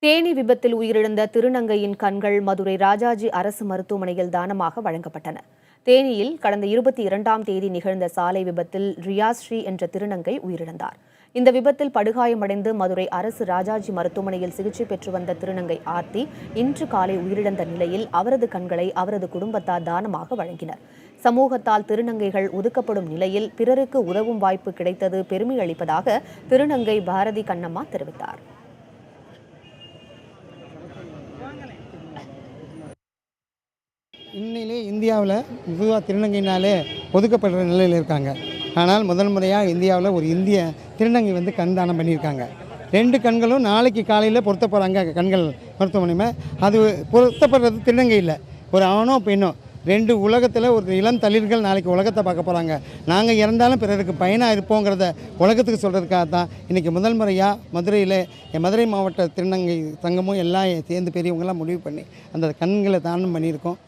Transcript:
தேனி விபத்தில் உயிரிழந்த திருநங்கையின் கண்கள் மதுரை ராஜாஜி அரசு மருத்துவமனையில் தானமாக வழங்கப்பட்டன. தேனியில் கடந்த 22ஆம் தேதி நிகழ்ந்த சாலை விபத்தில் ரியாஸ்ரீ என்ற திருநங்கை உயிரிழந்தார். இந்த விபத்தில் படுகாயமடைந்து மதுரை அரசு ராஜாஜி மருத்துவமனையில் சிகிச்சை பெற்று வந்த திருநங்கை ஆர்த்தி இன்று காலை உயிரிழந்த நிலையில் அவரது கண்களை அவரது குடும்பத்தார் தானமாக வழங்கினர். சமூகத்தால் திருநங்கைகள் ஒதுக்கப்படும் நிலையில் பிறருக்கு உதவும் வாய்ப்பு கிடைத்தது பெருமை அளிப்பதாக திருநங்கை பாரதி கண்ணம்மா தெரிவித்தார். இன்னிலே இந்தியாவில் பொதுவாக திருநங்கையினாலே ஒதுக்கப்படுற நிலையில் இருக்காங்க. ஆனால் முதல் முறையாக இந்தியாவில் ஒரு இந்திய திருநங்கை கண் தானம் பண்ணியிருக்காங்க. 2 கண்களும் நாளைக்கு காலையில் பொருத்த போகிறாங்க கண்கள் மருத்துவமனை. அது பொருத்தப்படுறது திருநங்கை இல்லை, ஒரு ஆணோ பெண்ணோ 2 உலகத்தில் ஒரு இளம் தளிர்கள் நாளைக்கு உலகத்தை பார்க்க போகிறாங்க. நாங்கள் இறந்தாலும் பிறருக்கு பயனாக இருப்போங்கிறத உலகத்துக்கு சொல்கிறதுக்காக தான் இன்றைக்கி முதல் முறையாக மதுரை மாவட்ட திருநங்கை சங்கமும் எல்லாம் சேர்ந்து பெரியவங்களாம் முடிவு பண்ணி அந்த கண்களை தானம் பண்ணியிருக்கோம்.